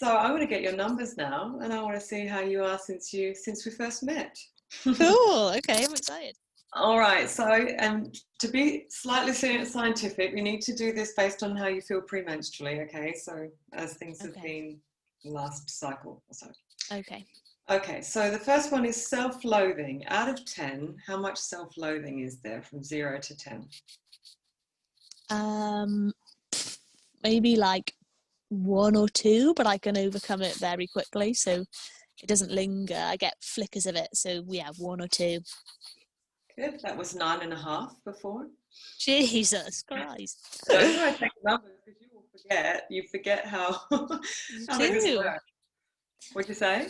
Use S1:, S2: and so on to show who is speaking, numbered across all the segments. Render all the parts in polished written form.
S1: So I want to get your numbers now, and I want to see how you are since we first met.
S2: Cool. Okay, I'm excited.
S1: All right. So, to be slightly scientific, we need to do this based on how you feel premenstrually. Okay. So, as things have been last cycle or so.
S2: Okay.
S1: Okay. So the first one is self-loathing. Out of 10, how much self-loathing is there from 0 to 10?
S2: Maybe like 1 or 2, but I can overcome it very quickly, so it doesn't linger. I get flickers of it, so yeah, 1 or 2.
S1: Good. That was 9.5 before.
S2: Jesus Christ.
S1: Don't try to take numbers because you will forget. You forget how things work. What'd you say?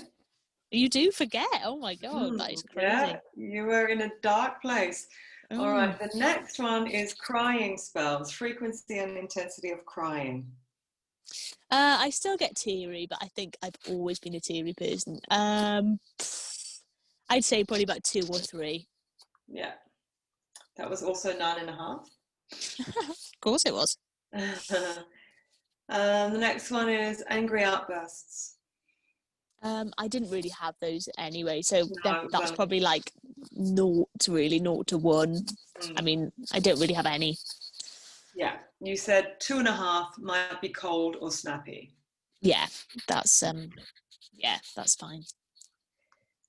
S2: You do forget. Oh my God, that is crazy.
S1: Yeah, you were in a dark place. All right, the next one is crying spells, frequency and intensity of crying.
S2: I still get teary, but I think I've always been a teary person. I'd say probably about 2 or 3.
S1: Yeah, that was also 9.5.
S2: Of course it was.
S1: The next one is angry outbursts.
S2: I didn't really have those anyway, so that's probably like 0 to 1. I mean, I don't really have any.
S1: Yeah, you said 2.5 might be cold or snappy.
S2: Yeah, that's fine.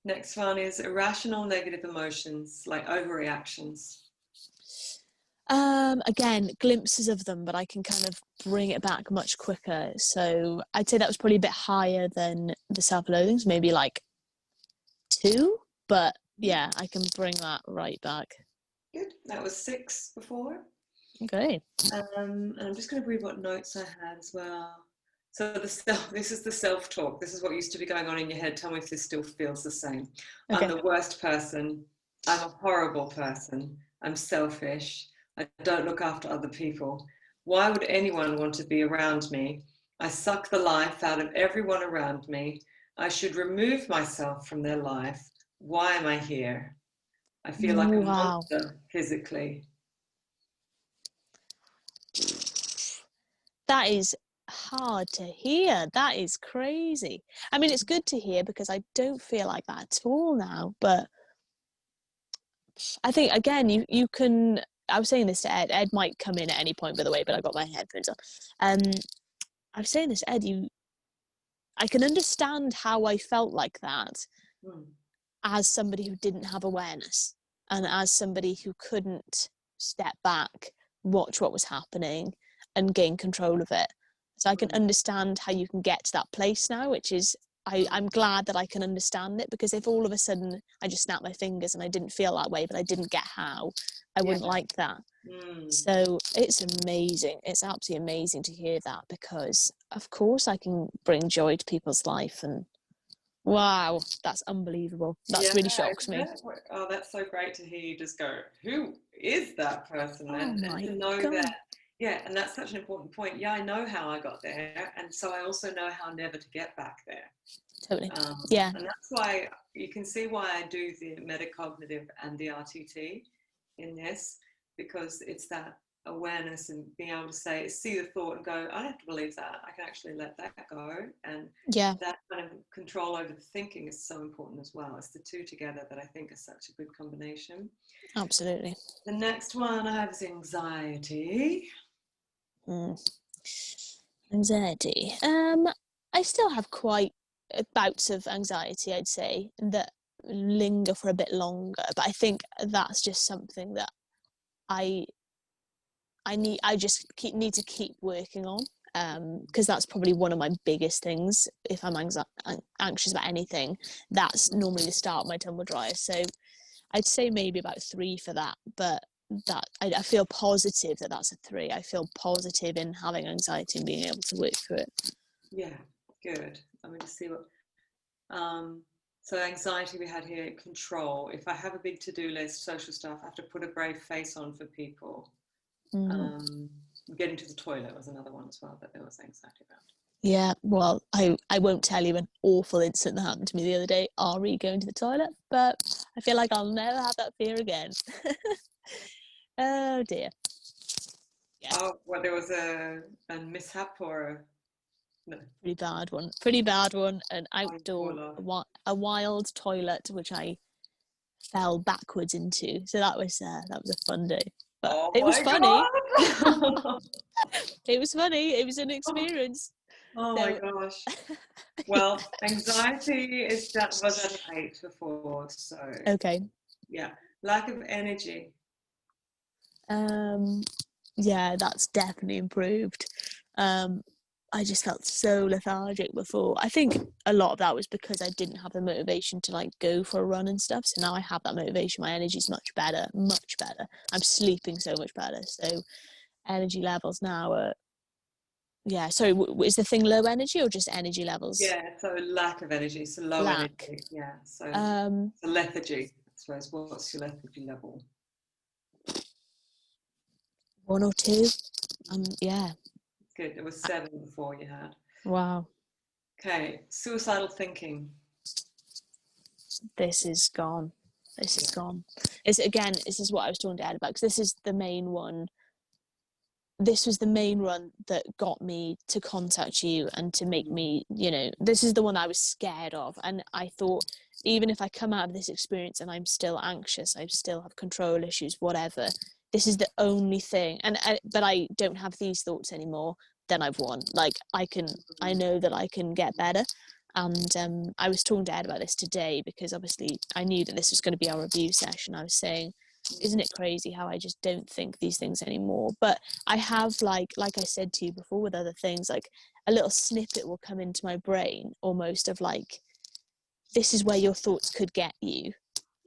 S1: Next one is irrational negative emotions, like overreactions.
S2: Again, glimpses of them, but I can kind of bring it back much quicker. So I'd say that was probably a bit higher than the self-loathings, maybe like 2, but yeah, I can bring that right back.
S1: Good. That was 6 before.
S2: Okay.
S1: And I'm just going to read what notes I had as well. So this is the self-talk. This is what used to be going on in your head. Tell me if this still feels the same. Okay. I'm the worst person. I'm a horrible person. I'm selfish. I don't look after other people. Why would anyone want to be around me? I suck the life out of everyone around me. I should remove myself from their life. Why am I here? I feel like a monster physically.
S2: That is hard to hear. That is crazy. I mean, it's good to hear because I don't feel like that at all now, but I think, again, you can... I was saying this to Ed. Ed might come in at any point, by the way, but I got my headphones on. I was saying this to Ed, I can understand how I felt like that as somebody who didn't have awareness and as somebody who couldn't step back, watch what was happening and gain control of it. So I can understand how you can get to that place now, which is, I'm glad that I can understand it, because if all of a sudden I just snapped my fingers and I didn't feel that way, but I didn't get how, I wouldn't like that. So it's amazing. It's absolutely amazing to hear that, because of course I can bring joy to people's life, and wow, that's unbelievable. That really shocks me.
S1: Oh, that's so great to hear you just go, who is that person?
S2: Oh
S1: and
S2: my
S1: to know
S2: God.
S1: that, yeah, and that's such an important point. Yeah, I know how I got there, and so I also know how never to get back there.
S2: Totally. Yeah.
S1: And that's why you can see why I do the metacognitive and the RTT in this, because it's that awareness and being able to see the thought and go, I don't have to believe that. I can actually let that go. And that kind of control over the thinking is so important as well. It's the two together that I think are such a good combination.
S2: Absolutely.
S1: The next one I have is anxiety.
S2: Anxiety. I still have quite bouts of anxiety, I'd say, that linger for a bit longer, but I think that's just something that I need to keep working on, because that's probably one of my biggest things. If I'm anxious about anything, that's normally the start of my tumble dryer. So I'd say maybe about 3 for that, but that I feel positive that that's a 3. I feel positive in having anxiety and being able to work through it.
S1: Yeah, good. I'm going to see what so anxiety we had here, control. If I have a big to-do list, social stuff, I have to put a brave face on for people. Getting to the toilet was another one as well that there was anxiety about.
S2: Yeah, well, I won't tell you an awful incident that happened to me the other day, Ari going to the toilet, but I feel like I'll never have that fear again. Oh dear.
S1: Yeah. Oh, well, there was a mishap or No.
S2: Pretty bad one. An outdoor,
S1: Bipolar.
S2: a wild toilet, which I fell backwards into. So that was a fun day. But
S1: Oh
S2: it was
S1: my
S2: funny.
S1: god!
S2: It was funny. It was an experience.
S1: Oh my
S2: So,
S1: gosh. Well, anxiety was at an 8 before, so
S2: okay.
S1: yeah. Lack of energy.
S2: Yeah, that's definitely improved. I just felt so lethargic before. I think a lot of that was because I didn't have the motivation to like go for a run and stuff. So now I have that motivation. My energy's much better, much better. I'm sleeping so much better. So energy levels now are, yeah. Sorry, is the thing low energy or just energy levels?
S1: Yeah, so lack of energy, so low
S2: Lack.
S1: energy. Yeah, so
S2: Um,
S1: lethargy. I suppose, what's your lethargy level?
S2: 1 or 2. Yeah.
S1: Good. It was 7 before you had.
S2: Wow.
S1: Okay, suicidal thinking.
S2: This is gone. This is gone. It's again, this is what I was talking to Ed about, because this is the main one. This was the main one that got me to contact you and to make me, this is the one I was scared of. And I thought, even if I come out of this experience and I'm still anxious, I still have control issues, whatever, this is the only thing. But I don't have these thoughts anymore, then I've won. Like, I know that I can get better. And I was talking to Ed about this today, because obviously I knew that this was going to be our review session. I was saying, isn't it crazy how I just don't think these things anymore? But I have, like I said to you before with other things, like a little snippet will come into my brain almost of like, this is where your thoughts could get you.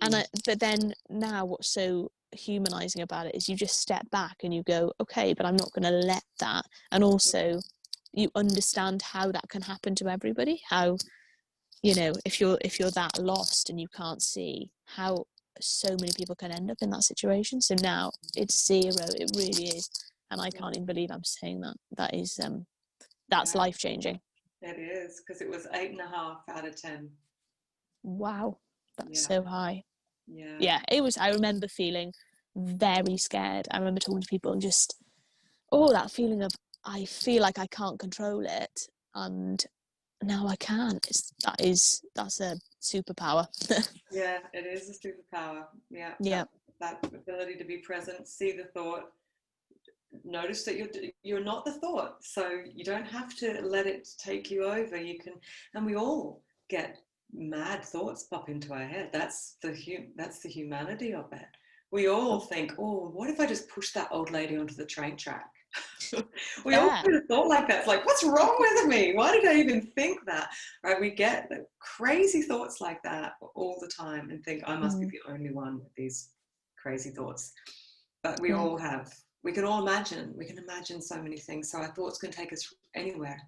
S2: But then now what's so humanizing about it is you just step back and you go, okay, but I'm not going to let that. And also you understand how that can happen to everybody, how, if you're that lost and you can't see, how so many people can end up in that situation. So now it's 0. It really is. And I can't even believe I'm saying that. That's
S1: Yeah,
S2: life changing.
S1: it is, because it was 8.5 out of 10.
S2: Wow, that's
S1: Yeah,
S2: so high.
S1: yeah,
S2: Yeah, it was. I remember feeling very scared. I remember talking to people and just, that feeling of, I feel like I can't control it, and now I can. That's a superpower.
S1: yeah. It is a superpower. Yeah,
S2: Yeah.
S1: that ability to be present, see the thought, notice that you're not the thought, so you don't have to let it take you over. You can, and we all get mad thoughts pop into our head. That's the humanity of it. We all think, oh, what if I just push that old lady onto the train track? We all
S2: Yeah.
S1: kind of thought like that. It's like, what's wrong with me? Why did I even think that? Right? We get crazy thoughts like that all the time and think, I must be the only one with these crazy thoughts. But we
S2: Yeah.
S1: all have. We can imagine so many things. So our thoughts can take us anywhere.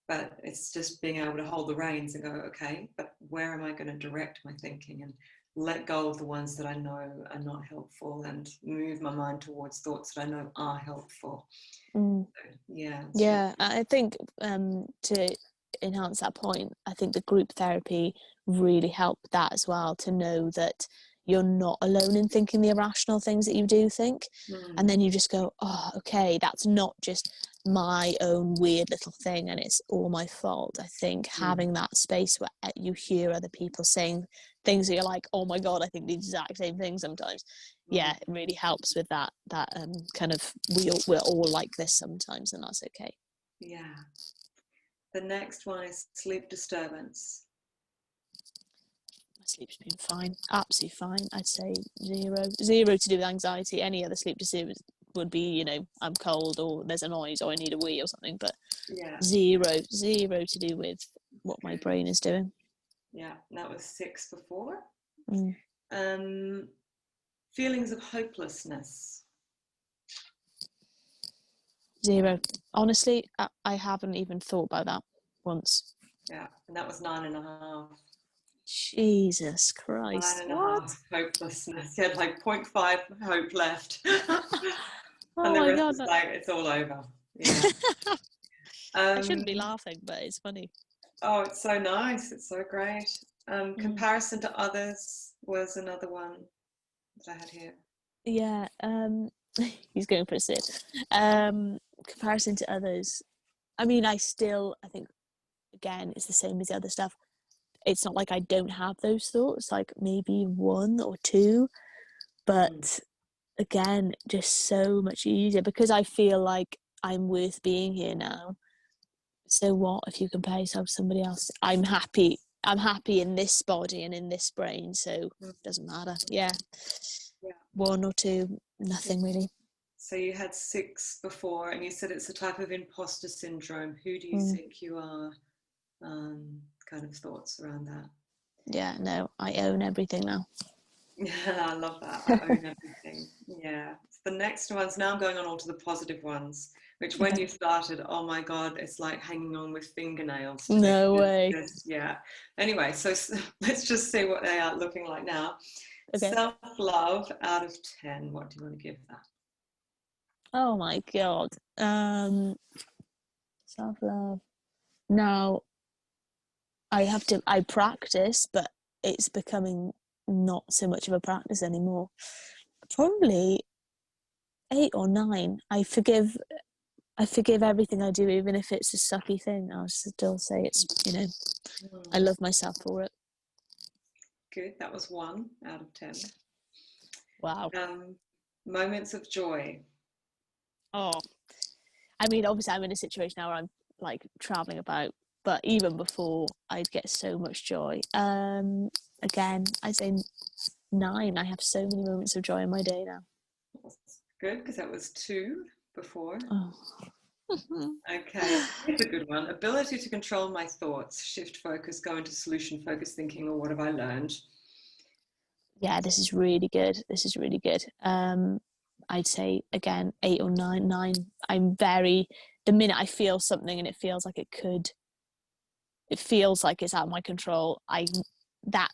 S1: But it's just being able to hold the reins and go, okay, but where am I going to direct my thinking, and let go of the ones that I know are not helpful, and move my mind towards thoughts that I know are helpful. So, yeah.
S2: Yeah, I think to enhance that point, I think the group therapy really helped that as well, to know that you're not alone in thinking the irrational things that you do think. And then you just go, oh, okay, that's not just my own weird little thing and it's all my fault. I think having that space where you hear other people saying things that you're like, oh my God, I think the exact same thing sometimes. Yeah, it really helps with that kind of, we're all like this sometimes, and that's okay.
S1: Yeah. The next one is sleep disturbance.
S2: My sleep's been fine, absolutely fine. I'd say 0 to do with anxiety. Any other sleep disturbance would be, I'm cold or there's a noise or I need a wee or something, but
S1: Yeah.
S2: 0 to do with what my brain is doing.
S1: Yeah, that was 6 before. Feelings of hopelessness.
S2: 0. Honestly, I haven't even thought about that once.
S1: Yeah, and that was 9.5.
S2: Jesus Christ.
S1: 9.5 hopelessness. You had like 0.5 hope left.
S2: Oh
S1: And the
S2: my
S1: rest
S2: God.
S1: is like, it's all over. Yeah.
S2: I shouldn't be laughing, but it's funny.
S1: Oh, it's so nice. It's so great. Comparison to others was another one that I had here.
S2: Yeah. He's going for a sip. Comparison to others. I mean, I think, again, it's the same as the other stuff. It's not like I don't have those thoughts, like maybe one or two, but again, just so much easier because I feel like I'm worth being here now. So what if you compare yourself to somebody else? I'm happy in this body and in this brain, so it doesn't matter. Yeah. One or two, nothing really.
S1: So you had 6 before, and you said it's a type of imposter syndrome. Who do you think you are? Kind of thoughts around that.
S2: Yeah, no, I own everything now.
S1: Yeah, I love that. I own everything. Yeah. The next ones, now I'm going on all to the positive ones, which when you started, oh my God, it's like hanging on with fingernails.
S2: No way.
S1: Yeah. Anyway, so let's just see what they are looking like now. Okay. Self-love out of 10, what do you want to give that?
S2: Oh my God. Self-love. Now, I practice, but it's becoming not so much of a practice anymore. Probably 8 or 9. I forgive everything I do, even if it's a sucky thing. I'll still say it's, I love myself for it.
S1: Good. That was 1 out of 10.
S2: Wow.
S1: Moments of joy.
S2: Oh, I mean, obviously I'm in a situation now where I'm like traveling about, but even before, I'd get so much joy. Again, I say 9. I have so many moments of joy in my day now.
S1: That's good, because that was 2 before.
S2: Oh.
S1: Okay, here's a good one. Ability to control my thoughts, shift focus, go into solution focused thinking, or what have I learned?
S2: Yeah, this is really good. I'd say, again, 8 or 9. The minute I feel something and it feels like it feels like it's out of my control, that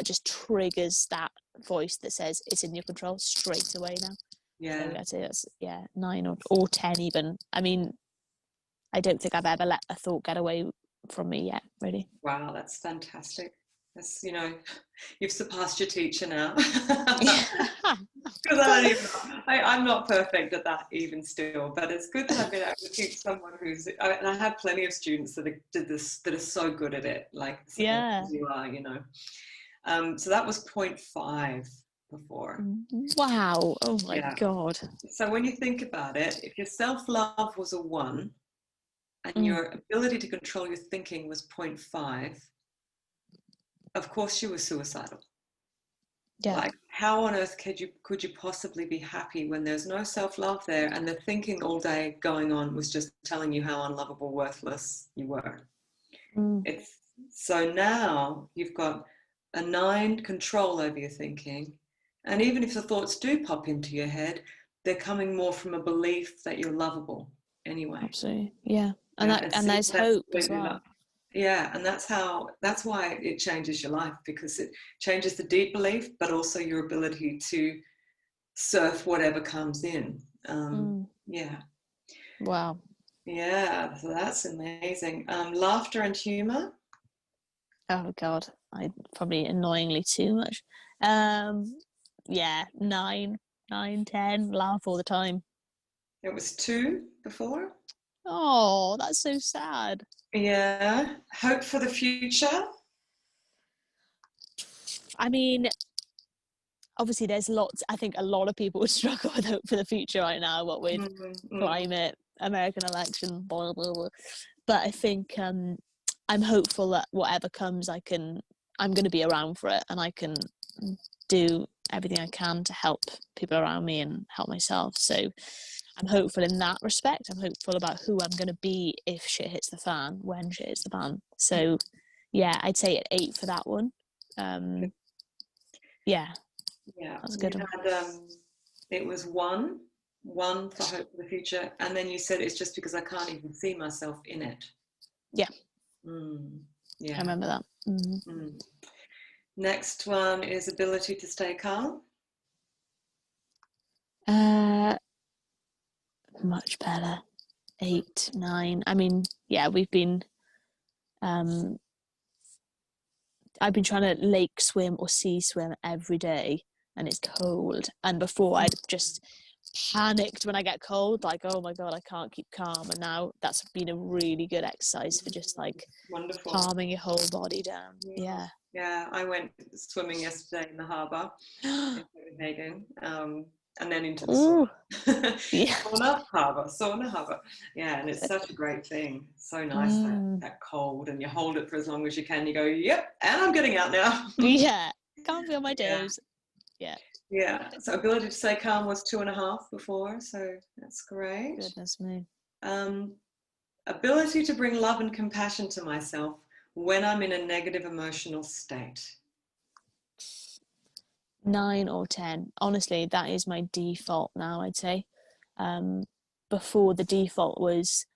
S2: just triggers that voice that says it's in your control straight away now.
S1: Yeah.
S2: So I'd say that's 9 or 10 even. I mean, I don't think I've ever let a thought get away from me yet, really.
S1: Wow, that's fantastic. That's, you've surpassed your teacher now. Because I'm not perfect at that even still, but it's good that I've been able to teach someone and I have plenty of students that are so good at it, like you are, So that was 0.5 before.
S2: Wow. Oh my God.
S1: So when you think about it, if your self-love was a 1 and your ability to control your thinking was 0.5, of course you were suicidal. Yeah. Like, how on earth could you possibly be happy when there's no self-love there, and the thinking all day going on was just telling you how unlovable, worthless you were? So now you've got a 9 control over your thinking, and even if the thoughts do pop into your head, they're coming more from a belief that you're lovable anyway.
S2: Absolutely, yeah. And there's hope as well.
S1: Yeah, and that's why it changes your life, because it changes the deep belief, but also your ability to surf whatever comes in. Yeah.
S2: Wow.
S1: Yeah, so that's amazing. Laughter and humor.
S2: Oh God, I probably annoyingly too much. Yeah, 9, 10. Laugh all the time.
S1: It was 2 before.
S2: Oh, that's so sad.
S1: Yeah. Hope for the future.
S2: I mean, obviously there's lots. I think a lot of people would struggle with hope for the future right now, what with climate, American election, blah, blah, blah. But I think I'm hopeful that whatever comes, I'm going to be around for it, and I can do everything I can to help people around me and help myself. So I'm hopeful in that respect. I'm hopeful about who I'm going to be if shit hits the fan, when shit hits the fan. So yeah, I'd say 8 for that one. Yeah, that's a good one.
S1: It was 1 for hope for the future, and then you said it's just because I can't even see myself in it.
S2: Yeah.
S1: Yeah,
S2: I remember that.
S1: Next one is ability to stay calm.
S2: Much better. 8, 9. I mean, yeah, we've been I've been trying to lake swim or sea swim every day, and it's cold. And before, I'd just panicked when I get cold, like, oh my God, I can't keep calm. And now that's been a really good exercise for just like
S1: Wonderful.
S2: calming your whole body down. Yeah.
S1: Yeah, I went swimming yesterday in the harbour in Copenhagen, and then into the
S2: Ooh,
S1: sauna.
S2: yeah.
S1: Sauna harbour. Yeah, and it's such a great thing. It's so nice that cold, and you hold it for as long as you can. You go, yep, and I'm getting out now.
S2: Yeah. Can't feel my
S1: Yeah.
S2: toes. Yeah.
S1: Yeah. So ability to stay calm was 2.5 before, so that's great.
S2: Goodness me.
S1: Ability to bring love and compassion to myself when I'm in a negative emotional state.
S2: 9 or 10. Honestly, that is my default now, I'd say. Before, the default was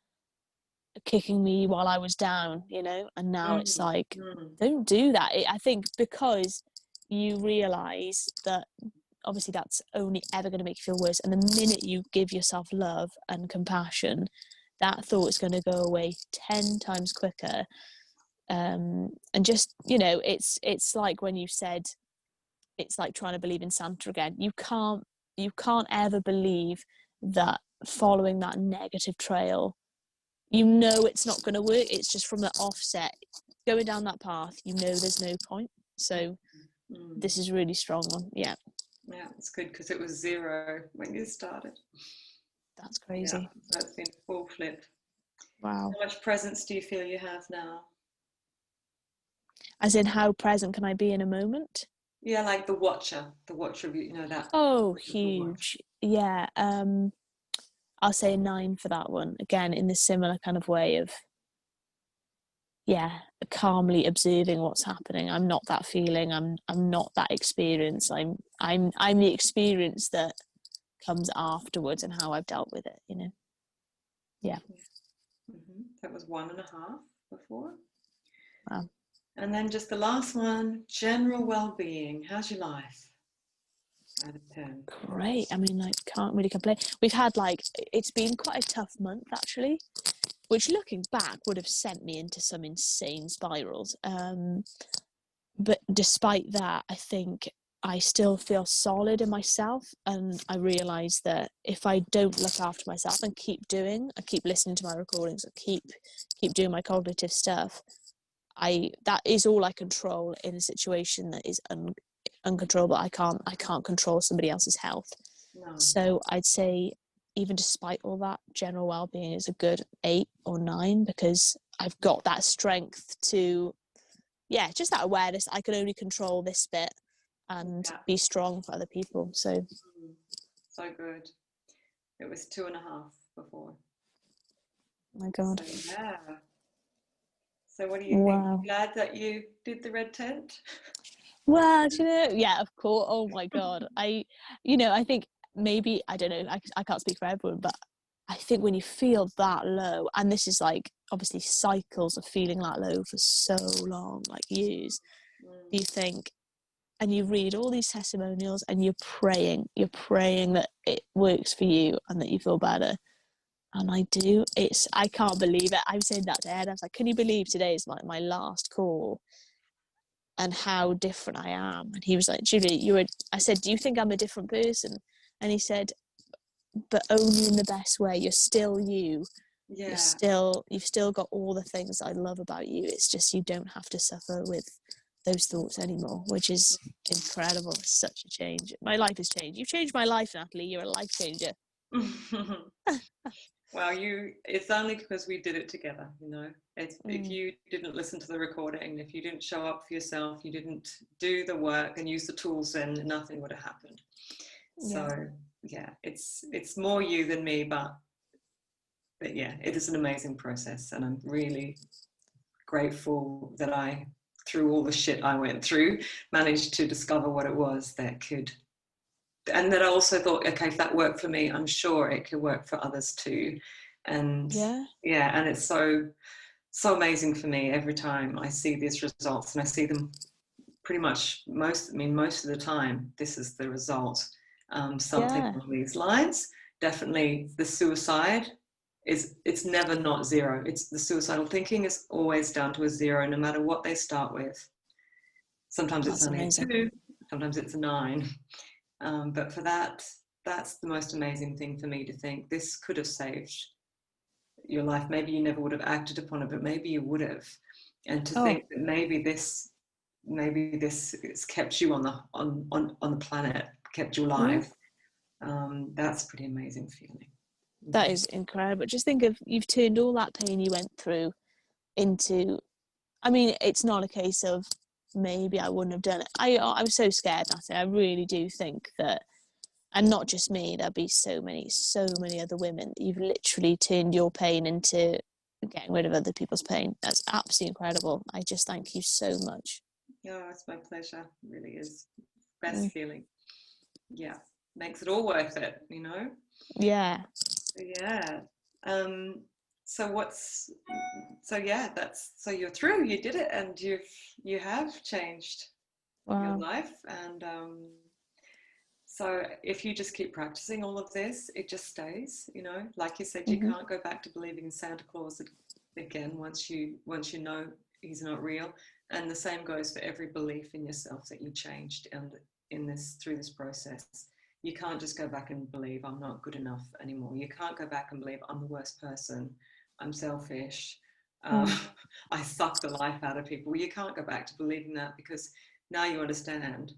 S2: kicking me while I was down, you know, and now it's like, don't do that. I think because you realize that obviously that's only ever going to make you feel worse, and the minute you give yourself love and compassion, that thought is going to go away 10 times quicker. And just, you know, it's like when you said it's like trying to believe in Santa again. You can't ever believe that following that negative trail, you know it's not going to work. It's just from the offset going down that path, you know there's no point. So this is really strong one. Yeah
S1: it's good because it was 0 when you started.
S2: That's crazy.
S1: So it's been full flip.
S2: Wow.
S1: How much presence do you feel you have now?
S2: As in, how present can I be in a moment?
S1: Yeah, like the watcher of, you know, that.
S2: Oh, huge. Yeah. I'll say 9 for that one. Again, in the similar kind of way of, calmly observing what's happening. I'm not that feeling. I'm not that experience. I'm the experience that comes afterwards and how I've dealt with it, you know. Yeah.
S1: That was 1.5 before.
S2: Wow.
S1: And then just the last one, general well-being. How's your life? Out of 10.
S2: Great. I mean, I can't really complain. We've had it's been quite a tough month actually, which looking back would have sent me into some insane spirals. But despite that, I think I still feel solid in myself, and I realise that if I don't look after myself and keep listening to my recordings, and keep doing my cognitive stuff, that is all I control in a situation that is uncontrollable. I can't control somebody else's health. No. So I'd say, even despite all that, general well-being is a good 8 or 9, because I've got that strength to, just that awareness. I can only control this bit and be strong for other people. So
S1: good. It was 2.5 before.
S2: My God.
S1: So, so what do you think? Glad that you did the red tent?
S2: Well, of course. Oh my God. I think maybe, I don't know, I can't speak for everyone, but I think when you feel that low, and this is obviously cycles of feeling that low for so long, years, you think, and you read all these testimonials and you're praying that it works for you and that you feel better. And I do. I can't believe it. I was saying that to Ed. I was like, can you believe today is my last call and how different I am? And he was like, Julie, I said, do you think I'm a different person? And he said, but only in the best way. You're still you. Yeah. You've still got all the things I love about you. It's just you don't have to suffer with those thoughts anymore, which is incredible. It's such a change. My life has changed. You've changed my life, Natalie. You're a life changer.
S1: Well, it's only because we did it together, you know. If you didn't listen to the recording, if you didn't show up for yourself, you didn't do the work and use the tools, then nothing would have happened. So it's more you than me, but it is an amazing process, and I'm really grateful that through all the shit I went through, managed to discover what it was that could. And then I also thought, okay, if that worked for me, I'm sure it could work for others too. And and it's so amazing for me every time I see these results, and I see them pretty much most of the time. This is the result. Something along these lines. Definitely the suicide it's never not 0. It's the suicidal thinking is always down to a 0, no matter what they start with. Sometimes it's only a 2, sometimes it's a 9. But for that, that's the most amazing thing for me, to think this could have saved your life. Maybe you never would have acted upon it, but maybe you would have. And to
S2: Oh,
S1: think that maybe this has kept you on the planet, kept you
S2: mm,
S1: alive. That's a pretty amazing feeling.
S2: that
S1: Mm-hmm.
S2: is incredible. Just think of, you've turned all that pain you went through into, I mean, it's not a case of maybe I wouldn't have done it. I was so scared, Natalie. I really do think that, and not just me, there'll be so many other women. You've literally turned your pain into getting rid of other people's pain. That's absolutely incredible. I just thank you so much.
S1: Yeah, it's my pleasure. It really is.
S2: Mm,
S1: Best feeling. Yeah. Makes it all worth it,
S2: yeah.
S1: Yeah. Um, so what's so yeah, that's so you're through, you did it, and you have changed your
S2: Wow.
S1: life. And so if you just keep practicing all of this, it just stays, like you said, you
S2: Hmm.
S1: can't go back to believing in Santa Claus again once you know he's not real. And the same goes for every belief in yourself that you changed, and through this process. You can't just go back and believe I'm not good enough anymore. You can't go back and believe I'm the worst person, I'm selfish, um,
S2: Mm.
S1: I suck the life out of people. You can't go back to believing that, because now you understand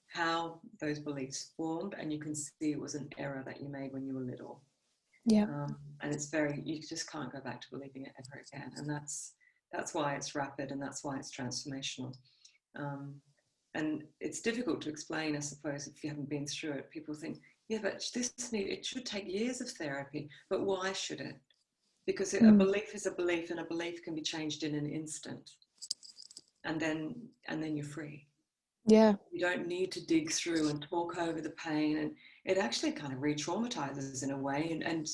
S1: how those beliefs formed, and you can see it was an error that you made when you were little.
S2: Yeah.
S1: And you just can't go back to believing it ever again. And that's why it's rapid, and that's why it's transformational. Um, and it's difficult to explain, I suppose, if you haven't been through it. People think, yeah, but it should take years of therapy. But why should it? Because a
S2: Mm.
S1: belief is a belief, and a belief can be changed in an instant, and then you're free.
S2: Yeah.
S1: You don't need to dig through and talk over the pain, and it actually kind of re-traumatizes in a way, and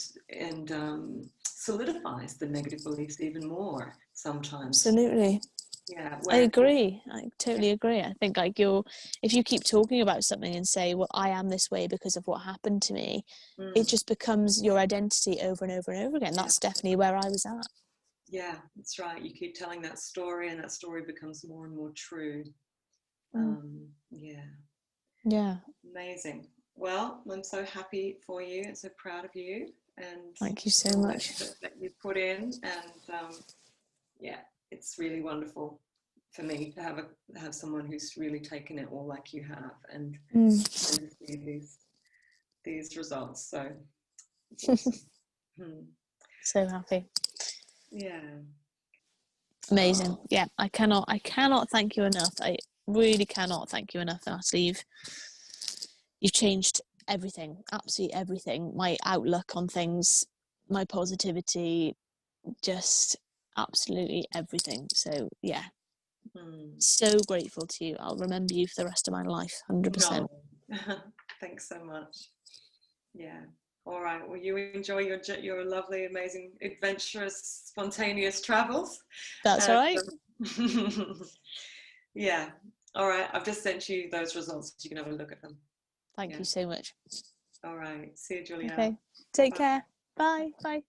S1: solidifies the negative beliefs even more sometimes.
S2: Absolutely.
S1: Yeah,
S2: I
S1: where
S2: agree. I totally agree. I think like if you keep talking about something and say, well, I am this way because of what happened to me, it
S1: mm,
S2: just becomes your identity over and over and over again.
S1: yeah,
S2: That's definitely where I was at.
S1: yeah, that's right. You keep telling that story, and that story becomes more and more true.
S2: Mm.
S1: Yeah,
S2: Yeah.
S1: amazing. Well, I'm so happy for you and so proud of you, and
S2: Thank you so
S1: all the
S2: much.
S1: effort that you put in. And yeah, it's really wonderful for me to have someone who's really taken it all like you have,
S2: Mm.
S1: and to see these results. So it's awesome. Hmm.
S2: So happy.
S1: Yeah.
S2: Amazing.
S1: Oh,
S2: Yeah. I cannot thank you enough. I really cannot thank you enough, Natalie. You've changed everything, absolutely everything. My outlook on things, my positivity, just absolutely everything. So yeah,
S1: hmm.
S2: so grateful to you. I'll remember you for the rest of my life, 100%.
S1: No. Thanks so much. Yeah. All right. Well, you enjoy your lovely, amazing, adventurous, spontaneous travels.
S2: That's all
S1: And,
S2: right.
S1: yeah. All right. I've just sent you those results. You can have a look at them.
S2: Thank
S1: Yeah.
S2: you so much.
S1: All right. See you, Julia.
S2: Okay. Take
S1: Bye.
S2: care. Bye. Bye.